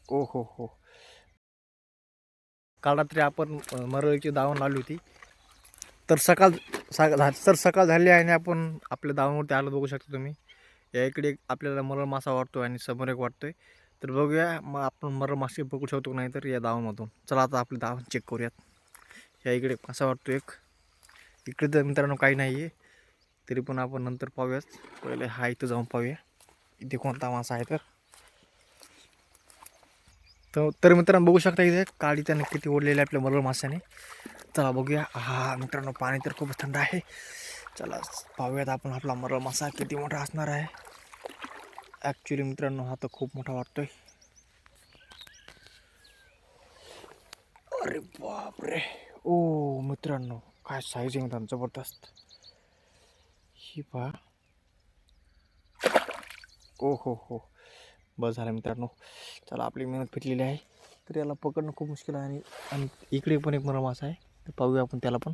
ओ हो हो. काल रात्री आपण मरळीची दावण लावली होती. तर सकाळ झाली आहे आणि आपण आपल्या दावणवरती आलो, बघू शकता तुम्ही. या इकडे आपल्याला मरळ मासा वाटतो आणि समोर एक वाटतोय. तर बघूया मग आपण मरळ मासे बघू शकतो नाही तर या दावणमधून. चला आता आपली दावण चेक करूयात. या इकडे मासा वाटतो एक. इकडे तर मित्रांनो काही नाही आहे, तरी पण आपण नंतर पाहूयात. पहिले हा इथं जाऊन पाहूया इथे कोणता मासा आहे. तर मित्रांनो बघू शकता इथे काळी त्याने किती ओढलेली आहे आपल्या मरळ माशाने. चला बघूया. हा मित्रांनो पाणी तर खूपच थंड आहे. चला पाहूयात आपण आपला मरळ मासा किती मोठा असणार आहे. ॲक्च्युली मित्रांनो हा तर खूप मोठा वाटतोय. अरे बापरे. ओ मित्रांनो काय साईज आहे मित्रांनो, जबरदस्त. ही पहा. ओ हो हो. बस झालं मित्रांनो. चला आपली मेहनत फिटलेली आहे. तर याला पकडणं खूप मुश्किल आहे आणि इकडे पण एक मरळ मासा आहे. तर पाहूया आपण त्याला पण.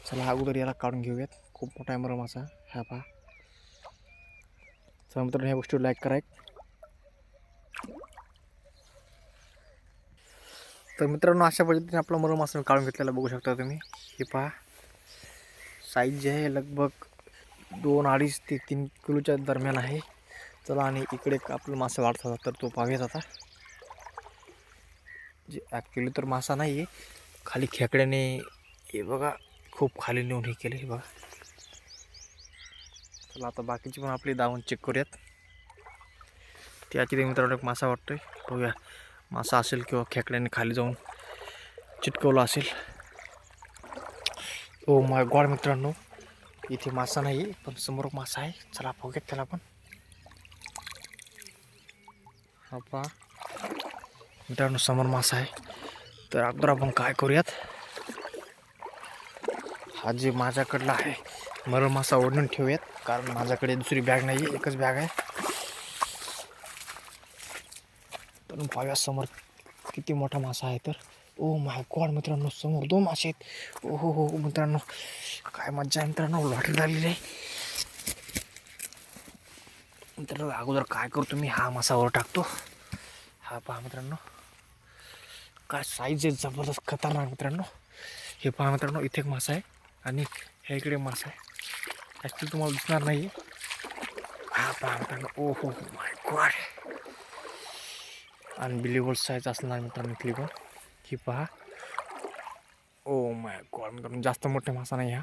चला अगोदर याला काढून घेऊयात. खूप मोठा आहे मरळ मासा. हा पहा. चला मित्रांनो ह्या गोष्टीवर लाईक करा. तर मित्रांनो अशा पद्धतीने आपला मरळ मासा काढून घेतलेला बघू शकता तुम्ही. हे पहा साईज जे आहे लगभग 2-2.5 ते 3 किलोच्या दरम्यान आहे. चला आणि इकडे आपला मासा वाढत होता तर तो पाहूयात आता. जे ॲक्च्युली तर मासा नाही आहे, खाली खेकड्याने हे बघा खूप खाली नेऊन हे केलं. हे बघा. चला आता बाकीची पण आपली दावण चेक करूयात. त्याची ते मित्रांनो एक मासा वाटतोय. बघूया मासा असेल किंवा खेकड्याने खाली जाऊन चिटकवला असेल. ओ माय गॉड मित्रांनो, इथे मासा नाही पण समोर मासा आहे. चला बघूयात त्याला पण. हा पहा मित्रांनो समोर मासा आहे. तर अगोदर आपण काय करूयात, हा जे माझ्याकडला आहे मरळ मासा ओढून ठेवूयात, कारण माझ्याकडे दुसरी बॅग नाही आहे, एकच बॅग आहे. तर पाहूया समोर किती मोठा मासा आहे. तर ओ माय गॉड मित्रांनो समोर 2 मासे आहेत. ओ हो हो मित्रांनो काय मज्जा आहे मित्रांनो, लॉटरी झालेली आहे. मित्रांनो अगोदर काय करतो मी, हा मासा वर टाकतो. हा पहा मित्रांनो काय साईज आहे, जबरदस्त खतरनाक मित्रांनो. हे पहा मित्रांनो इथे एक मासा आहे आणि ह्या इकडे मासा आहे. ॲक्च्युली तुम्हाला दिसणार नाही. हा पहा मित्रांनो. ओ हो माय गॉड, अनबिलिव्हेबल साईज असणार मित्रांनो इथली पण. ही पहा. ओ माय गॉड मित्रांनो जास्त मोठा मासा नाही हा,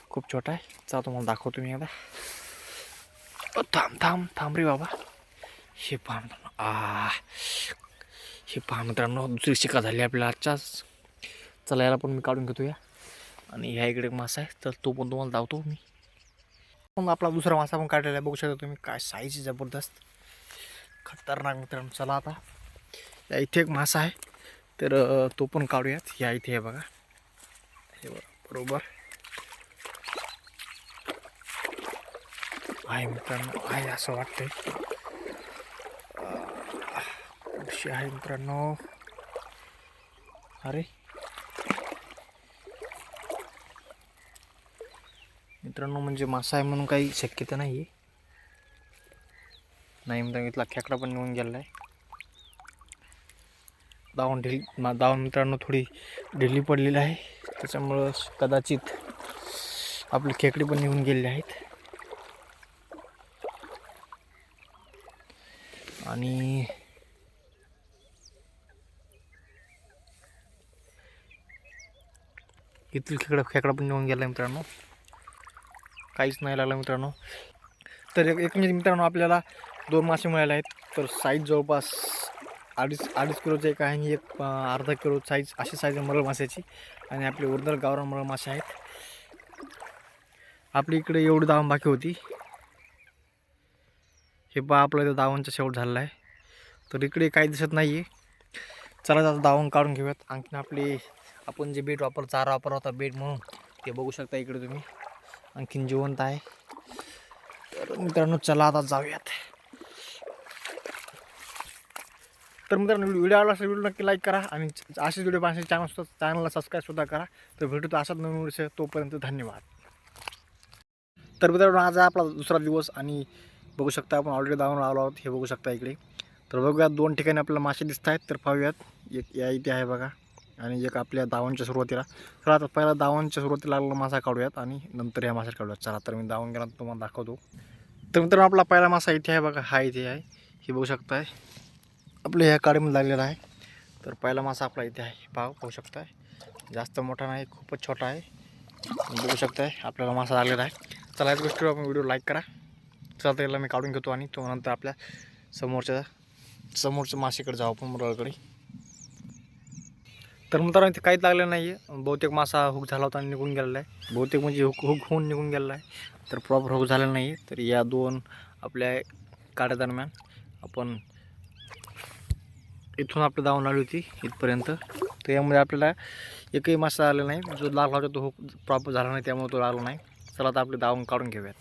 खूप छोटा आहे. चला तुम्हाला दाखवतो मी आता. थांब थांब थांब रे बाबा. हे पहा मित्रांनो. हे पहा मित्रांनो दुसरी शिका झाली आपल्याला आजच्याच. चला याला पण मी काढून घेतो या. आणि ह्या इकडे मासा आहे तर तो पण तुम्हाला धावतो मी. पण आपला दुसरा मासा पण काढलेला आहे, बघू शकता तुम्ही. काय साईज जबरदस्त खतरनाक मित्रांनो. चला आता या इथे एक मासा आहे तर तो पण काढूयात. या इथे आहे बघा, हे बरोबर आहे मित्रांनो, आहे असं वाटतंय. कशी आहे मित्रांनो. अरे मित्रांनो म्हणजे मासा आहे म्हणून काही शक्यता नाही आहे. नाही मित्रांनो इथला खेकडा पण निघून गेला आहे. दावण मित्रांनो थोडी ढिली पडलेली आहे, त्याच्यामुळं कदाचित आपले खेकडे पण निघून गेलेले आहेत. आणि इथली खेकडा पण निघून गेला मित्रांनो, काहीच नाही लागलं मित्रांनो. तर एक म्हणजे मित्रांनो आपल्याला 2 मासे मिळाले आहेत. तर साईज जवळपास 2.5 किलोचं एक आहे आणि एक अर्धा किलो साईज, अशी साईज आहे मरळ माशाची. आणि आपले ओरिजिनल गावरान मरळ मासे आहेत. आपली इकडे एवढी दावण बाकी होती. हे पहा आपलं इथं दावणचा शेवट झालेला आहे. तर इकडे काही दिसत नाही आहे. चला आता दावण काढून घेऊयात. आणखीन आपले आपण जे बेट चारा वापरला होता बेट म्हणून, ते बघू शकता इकडे तुम्ही, आणखीन जिवंत आहे. तर मित्रांनो चला आता जाऊयात. तर मित्रांनो व्हिडिओ आवडला असेल व्हिडिओ नक्की लाईक करा आणि असेच व्हिडिओ पाहण्यासाठी चॅनलला सबस्क्राईबसुद्धा करा. तर भेटू असाच नवीन व्हिडिओ, तोपर्यंत धन्यवाद. तर मित्रांनो आज आपला दुसरा दिवस आणि बघू शकता आपण ऑलरेडी दावून आलो आहोत. हे बघू शकता इकडे तर बघूयात 2 ठिकाणी आपल्याला मासे दिसत आहेत. तर पाहूयात. एक या इथे आहे बघा आणि एक आपल्या दावणच्या सुरुवातीला. तर आता पहिला दावणच्या सुरुवातीला लागलेला मासा काढूयात आणि नंतर या मासा काढूयात. चला तर मी दावण गेला तुम्हाला दाखवतो. तर मित्रांनो आपला पहिला मासा इथे आहे बघा. हा इथे आहे, हे बघू शकताय आपल्या ह्या काडीमध्ये लागलेला आहे. तर पहिला मासा आपला इथे आहे, पाहू शकताय. जास्त मोठा नाही, खूपच छोटा आहे. बघू शकताय आपल्याला मासा लागलेला आहे. चला याच गोष्टीवर आपण व्हिडिओ लाईक करा. चला तर याला मी काढून घेतो आणि तो नंतर आपल्या समोरच्या मासेकडे जाऊ आपण मुरळकडे. तर मित्रांनो इथे काहीच लागलं नाही आहे. बहुतेक मासा हुक झाला होता आणि निघून गेलेला आहे. बहुतेक म्हणजे हुक होऊन निघून गेलेला आहे. तर प्रॉपर हुक झालेला नाही आहे. तर या 2 आपल्या काड्यादरम्यान आपण इथून आपलं दावून आली होती इथपर्यंत. तर यामध्ये आपल्याला एकही मासा आला नाही. जो लागला होता तो हुक प्रॉपर झाला नाही, त्यामुळे तो लागला नाही. चला आता आपले दावून काढून घेऊयात.